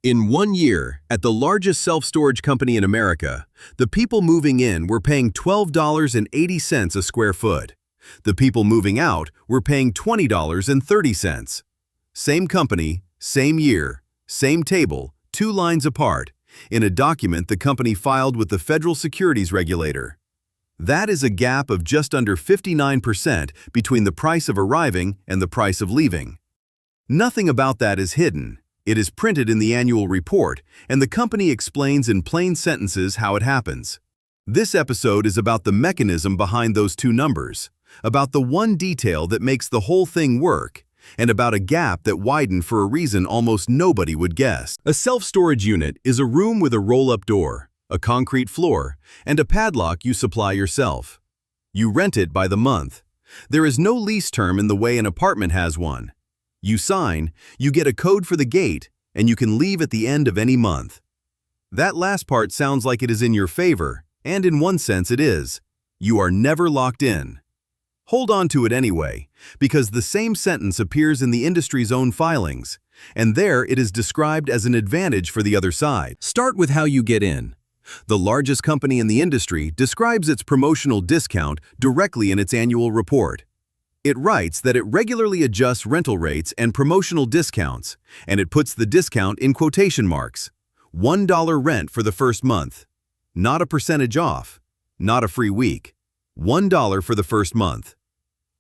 In 1 year, at the largest self-storage company in America, the people moving in were paying $12.80 a square foot. The people moving out were paying $20.30. Same company, same year, same table, 2 lines apart, in a document the company filed with the federal securities regulator. That is a gap of just under 59% between the price of arriving and the price of leaving. Nothing about that is hidden. It is printed in the annual report, and the company explains in plain sentences how it happens. This episode is about the mechanism behind those 2 numbers, about the one detail that makes the whole thing work, and about a gap that widened for a reason almost nobody would guess. A self-storage unit is a room with a roll-up door, a concrete floor, and a padlock you supply yourself. You rent it by the month. There is no lease term in the way an apartment has one. You sign, you get a code for the gate, and you can leave at the end of any month. That last part sounds like it is in your favor, and in one sense it is. You are never locked in. Hold on to it anyway, because the same sentence appears in the industry's own filings, and there it is described as an advantage for the other side. Start with how you get in. The largest company in the industry describes its promotional discount directly in its annual report. It writes that it regularly adjusts rental rates and promotional discounts, and it puts the discount in quotation marks. $1 rent for the first month. Not a percentage off. Not a free week. $1 for the first month.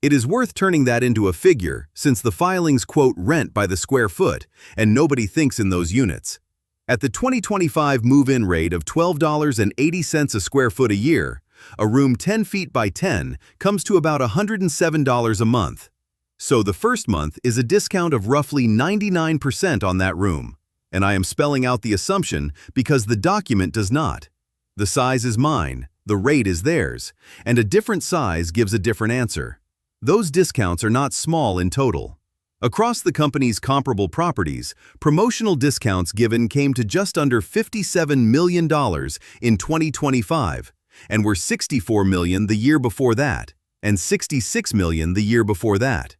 It is worth turning that into a figure since the filings quote rent by the square foot, and nobody thinks in those units. At the 2025 move-in rate of $12.80 a square foot a year, a room 10 feet by 10 comes to about $107 a month. So the first month is a discount of roughly 99% on that room. And I am spelling out the assumption because the document does not. The size is mine, the rate is theirs, and a different size gives a different answer. Those discounts are not small in total. Across the company's comparable properties, promotional discounts given came to just under $57 million in 2025, and were $64 million the year before that, and $66 million the year before that.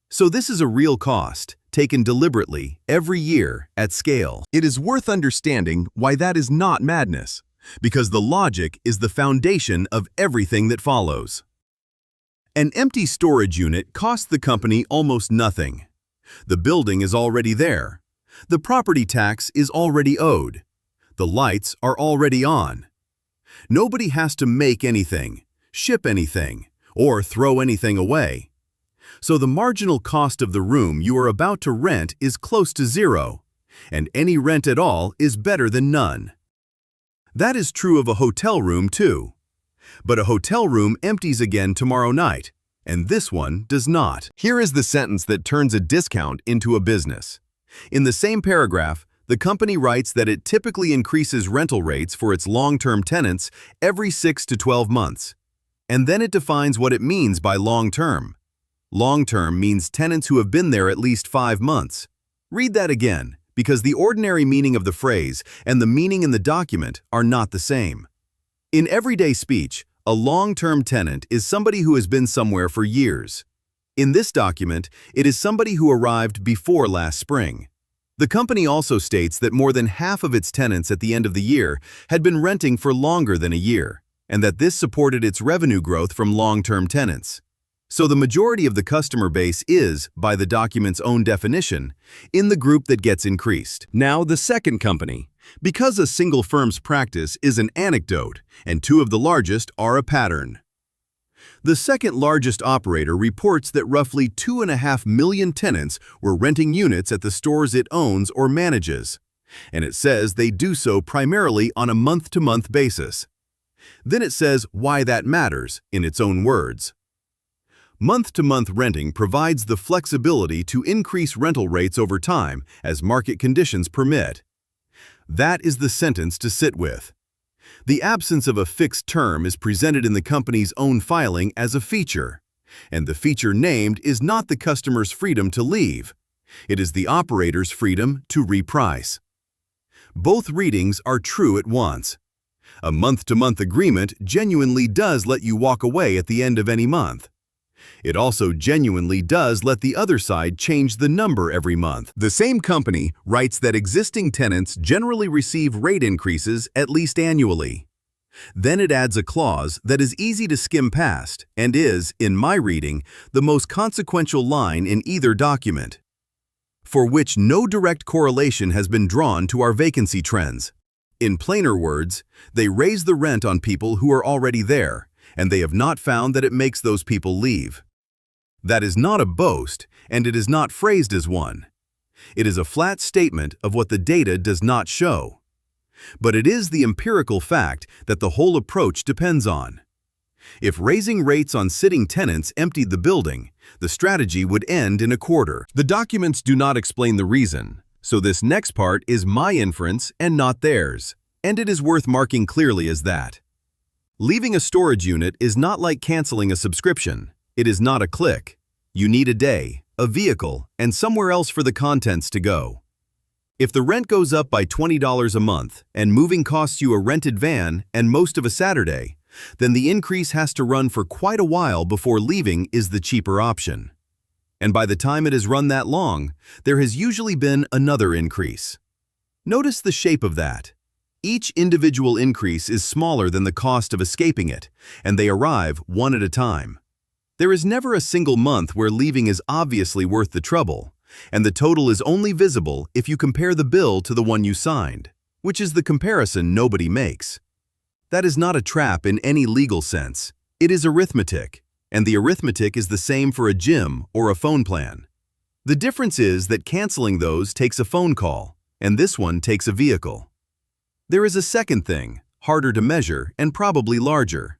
So this is a real cost, taken deliberately, every year, at scale. It is worth understanding why that is not madness, because the logic is the foundation of everything that follows. An empty storage unit costs the company almost nothing. The building is already there. The property tax is already owed. The lights are already on. Nobody has to make anything, ship anything, or throw anything away. So the marginal cost of the room you are about to rent is close to zero, and any rent at all is better than none. That is true of a hotel room too. But a hotel room empties again tomorrow night, and this one does not. Here is the sentence that turns a discount into a business. In the same paragraph, the company writes that it typically increases rental rates for its long-term tenants every 6 to 12 months. And then it defines what it means by long-term. Long-term means tenants who have been there at least 5 months. Read that again, because the ordinary meaning of the phrase and the meaning in the document are not the same. In everyday speech, a long-term tenant is somebody who has been somewhere for years. In this document, it is somebody who arrived before last spring. The company also states that more than half of its tenants at the end of the year had been renting for longer than a year, and that this supported its revenue growth from long-term tenants. So the majority of the customer base is, by the document's own definition, in the group that gets increased. Now the second company. Because a single firm's practice is an anecdote, and 2 of the largest are a pattern. The second largest operator reports that roughly 2.5 million tenants were renting units at the stores it owns or manages, and it says they do so primarily on a month-to-month basis. Then it says why that matters in its own words. Month-to-month renting provides the flexibility to increase rental rates over time as market conditions permit. That is the sentence to sit with. The absence of a fixed term is presented in the company's own filing as a feature, and the feature named is not the customer's freedom to leave. It is the operator's freedom to reprice. Both readings are true at once. A month-to-month agreement genuinely does let you walk away at the end of any month. It also genuinely does let the other side change the number every month. The same company writes that existing tenants generally receive rate increases at least annually. Then it adds a clause that is easy to skim past and is, in my reading, the most consequential line in either document, for which no direct correlation has been drawn to our vacancy trends. In plainer words, they raise the rent on people who are already there, and they have not found that it makes those people leave. That is not a boast, and it is not phrased as one. It is a flat statement of what the data does not show. But it is the empirical fact that the whole approach depends on. If raising rates on sitting tenants emptied the building, the strategy would end in a quarter. The documents do not explain the reason, so this next part is my inference and not theirs, and it is worth marking clearly as that. Leaving a storage unit is not like canceling a subscription. It is not a click. You need a day, a vehicle, and somewhere else for the contents to go. If the rent goes up by $20 a month and moving costs you a rented van and most of a Saturday, then the increase has to run for quite a while before leaving is the cheaper option. And by the time it has run that long, there has usually been another increase. Notice the shape of that. Each individual increase is smaller than the cost of escaping it, and they arrive one at a time. There is never a single month where leaving is obviously worth the trouble, and the total is only visible if you compare the bill to the one you signed, which is the comparison nobody makes. That is not a trap in any legal sense. It is arithmetic, and the arithmetic is the same for a gym or a phone plan. The difference is that canceling those takes a phone call, and this one takes a vehicle. There is a second thing, harder to measure and probably larger.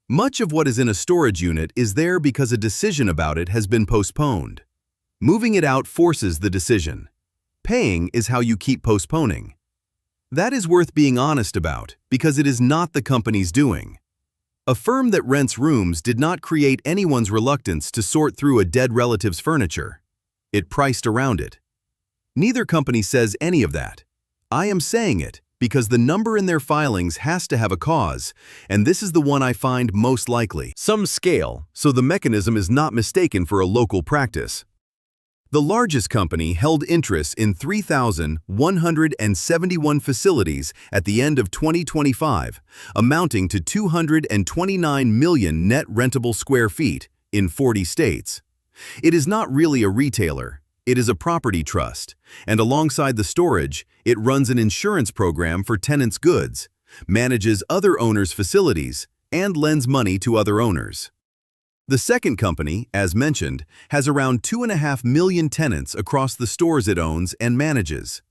Much of what is in a storage unit is there because a decision about it has been postponed. Moving it out forces the decision. Paying is how you keep postponing. That is worth being honest about because it is not the company's doing. A firm that rents rooms did not create anyone's reluctance to sort through a dead relative's furniture. It priced around it. Neither company says any of that. I am saying it because the number in their filings has to have a cause, and this is the one I find most likely. Some scale, so the mechanism is not mistaken for a local practice. The largest company held interests in 3,171 facilities at the end of 2025, amounting to 229 million net rentable square feet in 40 states. It is not really a retailer. It is a property trust, and alongside the storage, it runs an insurance program for tenants' goods, manages other owners' facilities, and lends money to other owners. The second company, as mentioned, has around 2.5 million tenants across the stores it owns and manages.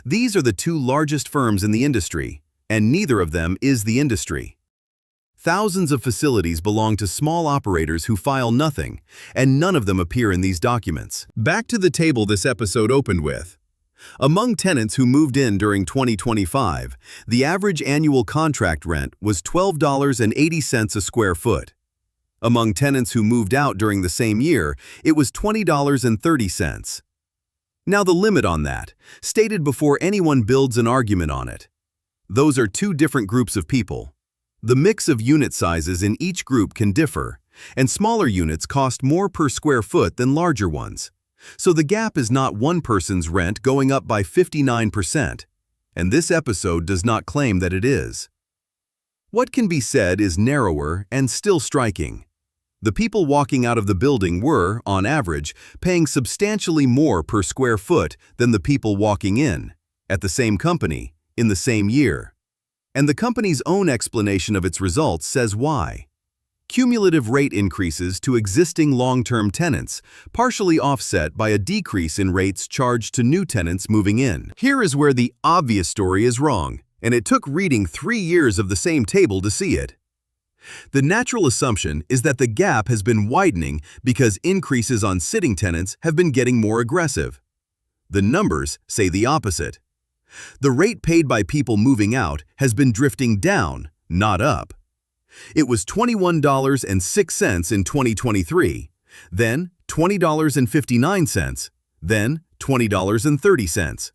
These are the two largest firms in the industry, and neither of them is the industry. Thousands of facilities belong to small operators who file nothing, and none of them appear in these documents. Back to the table this episode opened with. Among tenants who moved in during 2025, the average annual contract rent was $12.80 a square foot. Among tenants who moved out during the same year, it was $20.30. Now the limit on that, stated before anyone builds an argument on it. Those are two different groups of people. The mix of unit sizes in each group can differ, and smaller units cost more per square foot than larger ones. So the gap is not one person's rent going up by 59%, and this episode does not claim that it is. What can be said is narrower and still striking. The people walking out of the building were, on average, paying substantially more per square foot than the people walking in, at the same company, in the same year. And the company's own explanation of its results says why. Cumulative rate increases to existing long-term tenants, partially offset by a decrease in rates charged to new tenants moving in. Here is where the obvious story is wrong, and it took reading 3 years of the same table to see it. The natural assumption is that the gap has been widening because increases on sitting tenants have been getting more aggressive. The numbers say the opposite. The rate paid by people moving out has been drifting down, not up. It was $21.06 in 2023, then $20.59, then $20.30.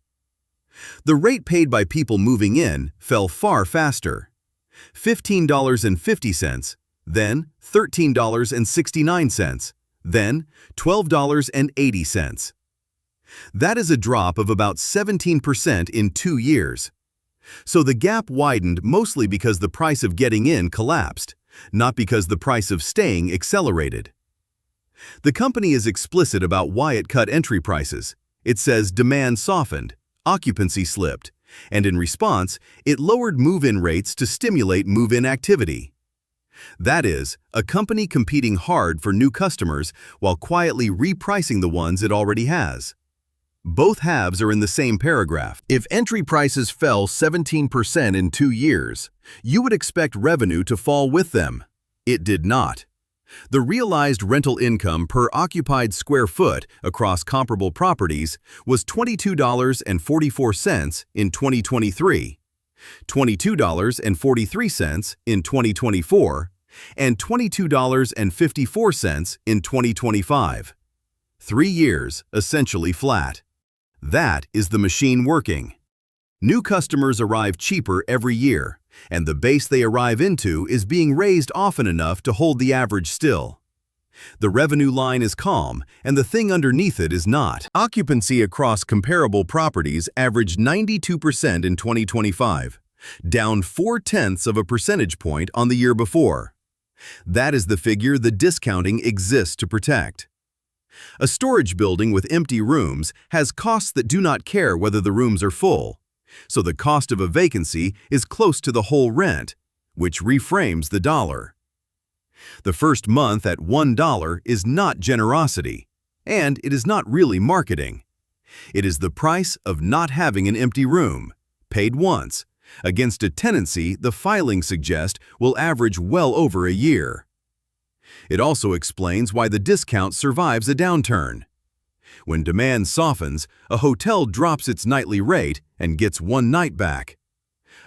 The rate paid by people moving in fell far faster. $15.50, then $13.69, then $12.80. That is a drop of about 17% in 2 years. So the gap widened mostly because the price of getting in collapsed, not because the price of staying accelerated. The company is explicit about why it cut entry prices. It says demand softened, occupancy slipped, and in response, it lowered move-in rates to stimulate move-in activity. That is, a company competing hard for new customers while quietly repricing the ones it already has. Both halves are in the same paragraph. If entry prices fell 17% in 2 years, you would expect revenue to fall with them. It did not. The realized rental income per occupied square foot across comparable properties was $22.44 in 2023, $22.43 in 2024, and $22.54 in 2025. 3 years essentially flat. That is the machine working. New customers arrive cheaper every year, and the base they arrive into is being raised often enough to hold the average still. The revenue line is calm, and the thing underneath it is not. Occupancy across comparable properties averaged 92% in 2025, down 0.4 of a percentage point on the year before. That is the figure the discounting exists to protect. A storage building with empty rooms has costs that do not care whether the rooms are full, so the cost of a vacancy is close to the whole rent, which reframes the dollar. The first month at $1 is not generosity, and it is not really marketing. It is the price of not having an empty room, paid once, against a tenancy the filings suggest will average well over a year. It also explains why the discount survives a downturn. When demand softens, a hotel drops its nightly rate and gets 1 night back.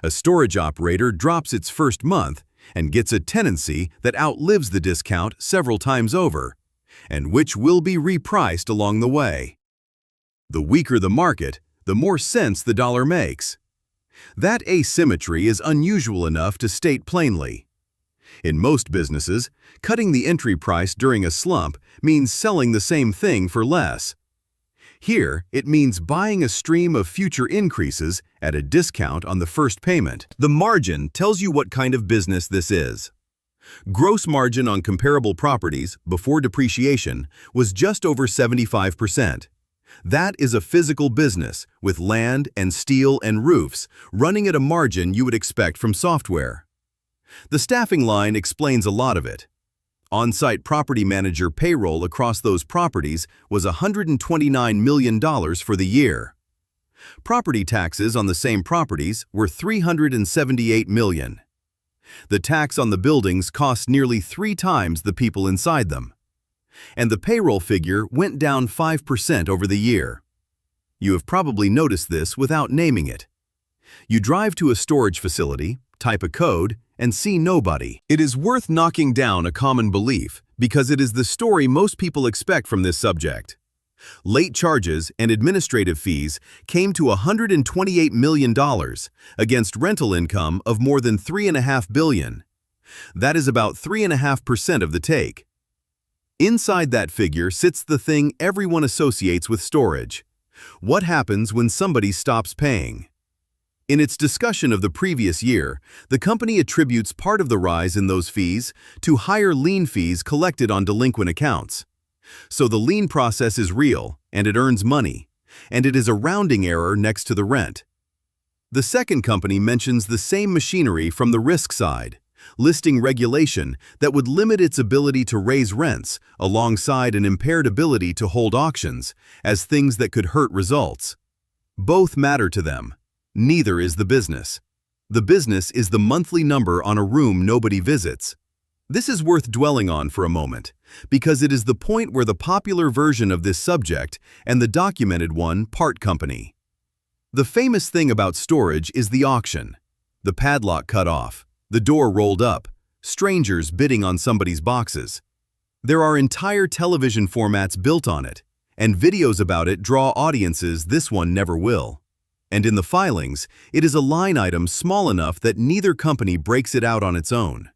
A storage operator drops its first month and gets a tenancy that outlives the discount several times over, and which will be repriced along the way. The weaker the market, the more sense the dollar makes. That asymmetry is unusual enough to state plainly. In most businesses, cutting the entry price during a slump means selling the same thing for less. Here, it means buying a stream of future increases at a discount on the first payment. The margin tells you what kind of business this is. Gross margin on comparable properties before depreciation was just over 75%. That is a physical business with land and steel and roofs running at a margin you would expect from software. The staffing line explains a lot of it. On-site property manager payroll across those properties was $129 million for the year. Property taxes on the same properties were $378 million. The tax on the buildings cost nearly 3 times the people inside them. And the payroll figure went down 5% over the year. You have probably noticed this without naming it. You drive to a storage facility, type a code, and see nobody. It is worth knocking down a common belief because it is the story most people expect from this subject. Late charges and administrative fees came to $128 million against rental income of more than $3.5 billion. That is about 3.5% of the take. Inside that figure sits the thing everyone associates with storage. What happens when somebody stops paying? In its discussion of the previous year, the company attributes part of the rise in those fees to higher lien fees collected on delinquent accounts. So the lien process is real, and it earns money, and it is a rounding error next to the rent. The second company mentions the same machinery from the risk side, listing regulation that would limit its ability to raise rents alongside an impaired ability to hold auctions as things that could hurt results. Both matter to them. Neither is the business. The business is the monthly number on a room nobody visits. This is worth dwelling on for a moment, because it is the point where the popular version of this subject and the documented one part company. The famous thing about storage is the auction. The padlock cut off, the door rolled up, strangers bidding on somebody's boxes. There are entire television formats built on it, and videos about it draw audiences this one never will. And in the filings, it is a line item small enough that neither company breaks it out on its own.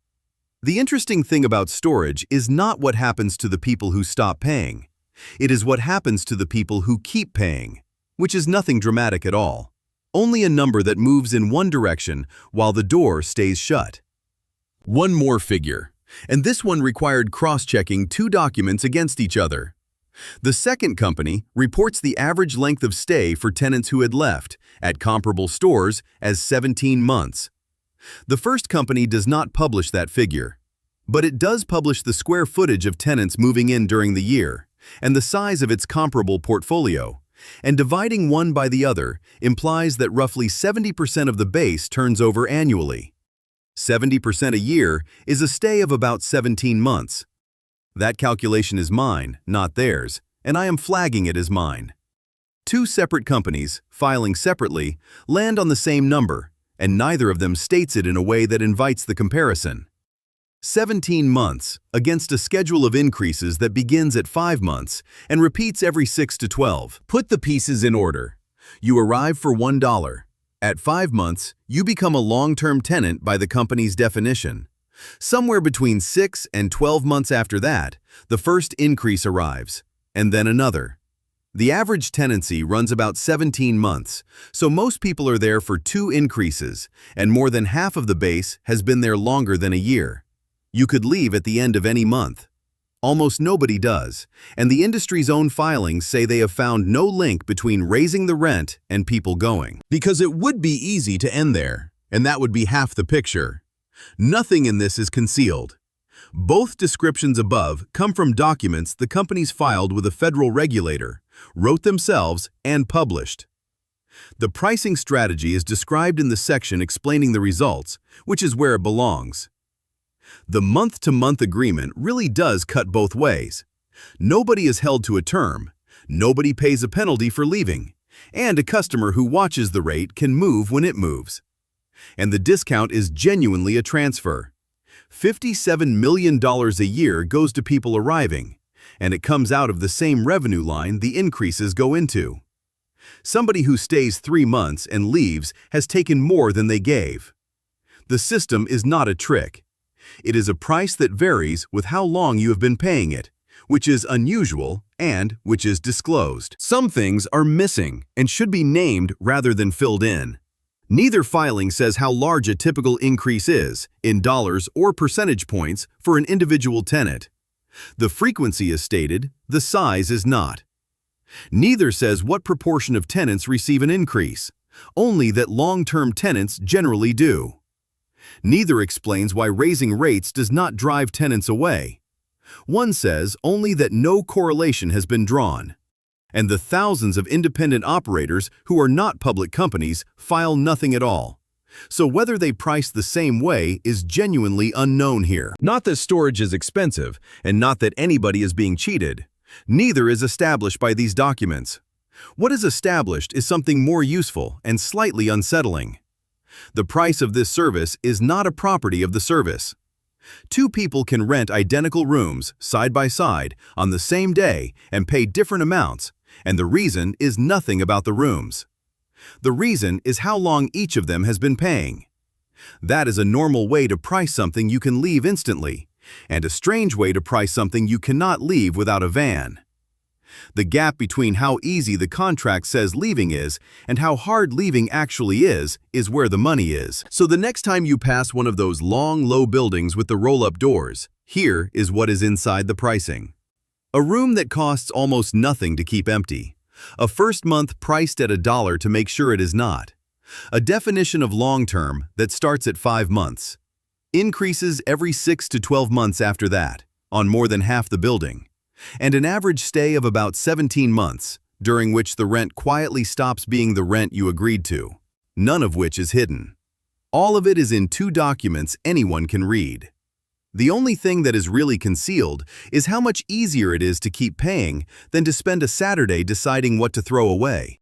The interesting thing about storage is not what happens to the people who stop paying. It is what happens to the people who keep paying, which is nothing dramatic at all. Only a number that moves in one direction while the door stays shut. One more figure, and this one required cross-checking two documents against each other. The second company reports the average length of stay for tenants who had left, at comparable stores, as 17 months. The first company does not publish that figure, but it does publish the square footage of tenants moving in during the year, and the size of its comparable portfolio, and dividing one by the other implies that roughly 70% of the base turns over annually. 70% a year is a stay of about 17 months. That calculation is mine, not theirs, and I am flagging it as mine. Two separate companies, filing separately, land on the same number, and neither of them states it in a way that invites the comparison. 17 months against a schedule of increases that begins at 5 months and repeats every 6 to 12. Put the pieces in order. You arrive for $1. At 5 months, you become a long-term tenant by the company's definition. Somewhere between 6 and 12 months after that, the first increase arrives, and then another. The average tenancy runs about 17 months, so most people are there for 2 increases, and more than half of the base has been there longer than a year. You could leave at the end of any month. Almost nobody does, and the industry's own filings say they have found no link between raising the rent and people going. Because it would be easy to end there, and that would be half the picture. Nothing in this is concealed. Both descriptions above come from documents the companies filed with a federal regulator, wrote themselves, and published. The pricing strategy is described in the section explaining the results, which is where it belongs. The month-to-month agreement really does cut both ways. Nobody is held to a term, nobody pays a penalty for leaving, and a customer who watches the rate can move when it moves. And the discount is genuinely a transfer. $57 million a year goes to people arriving, and it comes out of the same revenue line the increases go into. Somebody who stays 3 months and leaves has taken more than they gave. The system is not a trick. It is a price that varies with how long you have been paying it, which is unusual and which is disclosed. Some things are missing and should be named rather than filled in. Neither filing says how large a typical increase is, in dollars or percentage points, for an individual tenant. The frequency is stated, the size is not. Neither says what proportion of tenants receive an increase, only that long-term tenants generally do. Neither explains why raising rates does not drive tenants away. One says only that no correlation has been drawn. And the thousands of independent operators who are not public companies file nothing at all. So whether they price the same way is genuinely unknown here. Not that storage is expensive, and not that anybody is being cheated. Neither is established by these documents. What is established is something more useful and slightly unsettling. The price of this service is not a property of the service. 2 people can rent identical rooms, side by side, on the same day and pay different amounts, and the reason is nothing about the rooms. The reason is how long each of them has been paying. That is a normal way to price something you can leave instantly, and a strange way to price something you cannot leave without a van. The gap between how easy the contract says leaving is and how hard leaving actually is where the money is. So the next time you pass one of those long, low buildings with the roll-up doors, here is what is inside the pricing. A room that costs almost nothing to keep empty. A first month priced at $1 to make sure it is not. A definition of long-term that starts at 5 months. Increases every 6 to 12 months after that, on more than half the building. And an average stay of about 17 months, during which the rent quietly stops being the rent you agreed to, none of which is hidden. All of it is in 2 documents anyone can read. The only thing that is really concealed is how much easier it is to keep paying than to spend a Saturday deciding what to throw away.